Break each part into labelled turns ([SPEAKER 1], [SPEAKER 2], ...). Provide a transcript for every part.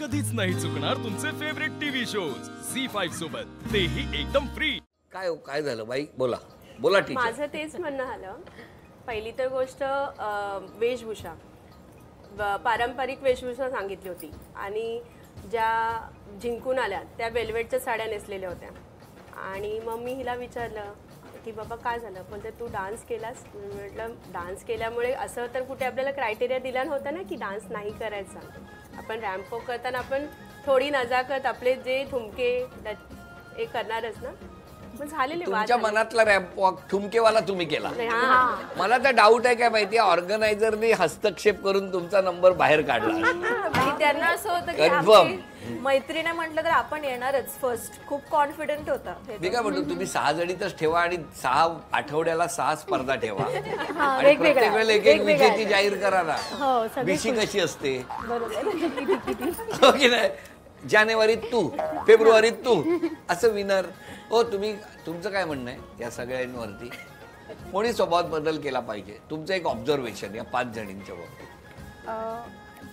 [SPEAKER 1] कधीच नाही चुकणार तुमचे फेवरेट टीव्ही शोज झी5 सोबत, तेही एकदम फ्री।
[SPEAKER 2] काय झालं बाई? बोला बोला टीचर।
[SPEAKER 3] माझं तेच म्हणणं आलं, पहिली तर गोष्ट वेशभूषा, पारंपरिक वेशभूषा सांगितली होती आणि ज्या जिंकून आल्या त्या वेलवेटच्या साड्या नेसलेल्या होत्या आणि मग मी हिला विचारलं की बाबा काय झालं, बोलते तू डान्स केलास? म्हटलं डान्स केल्यामुळे असं तर कुठे आपल्याला क्रायटेरिया दिला नव्हता ना की डान्स नाही करायचा। आपण रॅम्प वॉक करताना आपण थोडी नजाकत आपले जे ठुमके हे करणारच ना, मग झालेले वाद।
[SPEAKER 2] तुमच्या मनातला रॅम्प वॉक ठुमकेवाला तुम्ही केला? मला तर डाऊट आहे काय माहिती, ऑर्गनायझरनी हस्तक्षेप करून तुमचा नंबर बाहेर काढला।
[SPEAKER 4] त्यांना असं होतं की आमची मैत्रीने म्हटलं तर आपण येणारच फर्स्ट, खूप कॉन्फिडंट होता। मी
[SPEAKER 2] काय म्हणतो, तुम्ही 6 जणीतच ठेवा आणि 6 आठवड्याला 6 स्पर्धा ठेवा आणि प्रत्येक वेळेला एक विजेती जाहीर करा ना। बीसी कशी असते हो की नाही? जानेवारीत तू, फेब्रुवारीत तू, असं विनर हो। तुमचं काय म्हणणं आहे या सगळ्यांवरती? कोणी स्वभावात बदल केला पाहिजे? तुमचं एक ऑब्झर्वेशन या 5 जणींच्या बाबतीत।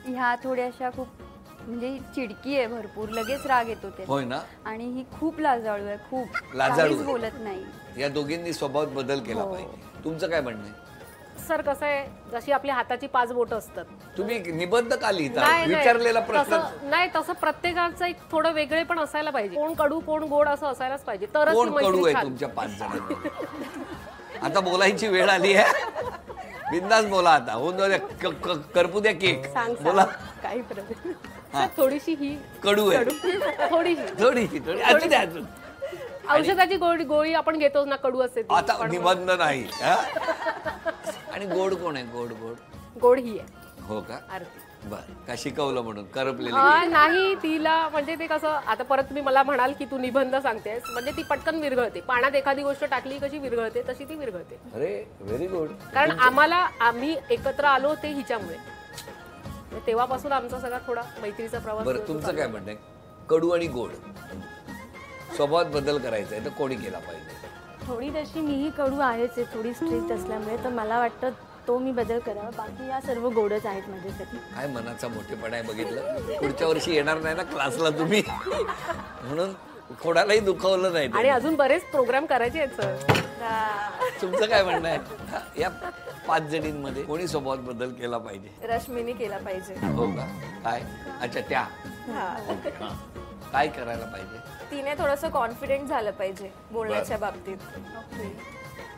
[SPEAKER 5] ह्या थोड्याशा खूप म्हणजे चिडकी आहे, भरपूर लगेच राग येतो ते, होय ना? आणि ही खूप लाजाळू आहे, खूप लाजाळू बोलत नाही।
[SPEAKER 2] या दोघींनी स्वभावात बदल केला पाहिजे। तुमचं काय म्हणणं आहे?
[SPEAKER 6] सर कसं आहे, जशी आपली हाताची 5 बोटं असतात।
[SPEAKER 2] तुम्ही निबंध का लिहिता? विचारलेला प्रश्न
[SPEAKER 6] नाही, तसं प्रत्येकाचं एक थोडं वेगळे पण असायला पाहिजे, कोण कडू कोण गोड असं असायलाच पाहिजे, तरच
[SPEAKER 2] कोण कडू आहे तुमच्या 5 जणांमध्ये? आता बोलायची वेळ आली आहे, बिंदास बोला आता। हो, करपू द्या केक, बोला।
[SPEAKER 6] काही प्रॉब्लेम, थोडीशी ही
[SPEAKER 2] कडू आहे, थोडीशी अजून
[SPEAKER 6] औषधाची गोळी आपण घेतो ना, कडू असते
[SPEAKER 2] आता निबंध नाही। आणि गोड कोण आहे?
[SPEAKER 6] गोड ही आहे।
[SPEAKER 2] हो का? बर, का शिकवलं म्हणून करपलेली?
[SPEAKER 6] नाही, तिला म्हणजे ते कसं, आता परत तुम्ही मला म्हणाल की तू निबंध सांगतेस, म्हणजे ती पटकन विरघळते, पाण्यात एखादी गोष्ट टाकली कशी विरघळते तशी ती विरघळते।
[SPEAKER 2] अरे व्हेरी गुड।
[SPEAKER 6] कारण आम्ही एकत्र आलो ते हिच्यामुळे, तेव्हापासून आमचा सगळा थोडा मैत्रीचा प्रवास।
[SPEAKER 2] बरं, तुमचं काय म्हणणं आहे? कडू आणि गोड स्वभावात बदल करायचा आहे तर कोणी केला पाहिजे?
[SPEAKER 7] थोडी तशी मीही कडू आहेच आहे, थोडी स्ट्रिक्ट असल्यामुळे, तर मला वाटतं तो मी बदल करावा, बाकी या सर्व गोडच आहेत माझ्यासाठी।
[SPEAKER 2] काय मनाचा मोठेपणा आहे बघितलं? पुढच्या वर्षी येणार नाही ना क्लासला तुम्ही, म्हणून कोणालाही दुखवलं नाही
[SPEAKER 6] आणि अजून बरेच प्रोग्राम करायचे आहेत सर।
[SPEAKER 2] तुमचं काय म्हणणं आहे? या 5 जणींमध्ये कोणी स्वभावात बदल केला पाहिजे?
[SPEAKER 4] रश्मीने केला पाहिजे।
[SPEAKER 2] हो का? काय? अच्छा, त्या काय करायला पाहिजे?
[SPEAKER 4] तिने थोडंसं कॉन्फिडेंट झालं पाहिजे बोलण्याच्या बाबतीत,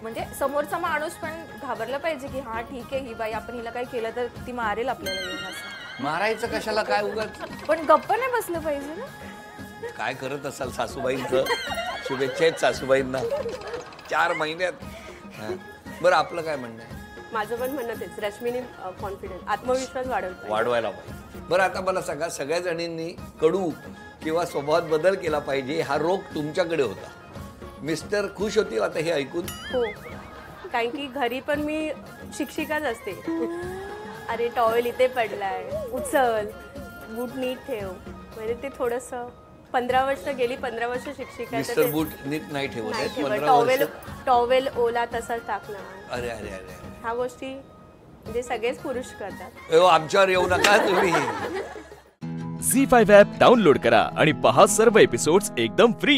[SPEAKER 4] म्हणजे समोरचा माणूस पण घाबरला पाहिजे की हा ठीक आहे, ही बाई आपण हिला काय केलं तर ती मारेल आपल्याला येऊन। असं
[SPEAKER 2] मारायचं कशाला? काय उगाच?
[SPEAKER 4] पण गप्प नाही बसलं पाहिजे ना।
[SPEAKER 2] काय करत असाल सासूबाईंचं? शुभेच्छा आहेत सासूबाईंना 4 महिन्यात। बरं, आपलं काय म्हणणं आहे?
[SPEAKER 3] माझं पण म्हणणं तेच, रश्मीने कॉन्फिडन्स, आत्मविश्वास
[SPEAKER 2] वाढवायला पाहिजे। बरं, आता मला सांगा, सगळ्या जणींनी कडू किंवा स्वभावात बदल केला पाहिजे हा रोग तुमच्याकडे होता, मिस्टर खुश होतील आता हे ऐकून?
[SPEAKER 3] हो, कारण की घरी पण मी शिक्षिकाच असते। अरे टॉवेल इथे पडलाय, उचल, बूट नीट ठेव, म्हणजे ते थोडंसं 15 वर्ष गेली, 15 वर्ष शिक्षिका,
[SPEAKER 2] मिस्टर बूट नीट नाही ठेवत,
[SPEAKER 3] टॉवेल ओला तसाच टाकणार।
[SPEAKER 2] अरे अरे अरे,
[SPEAKER 3] ह्या गोष्टी म्हणजे सगळेच पुरुष करतात।
[SPEAKER 2] आमच्यावर येऊ नका तुम्ही।
[SPEAKER 1] झी5 ॲप डाउनलोड करा आणि पहा सर्व एपिसोड्स एकदम फ्री।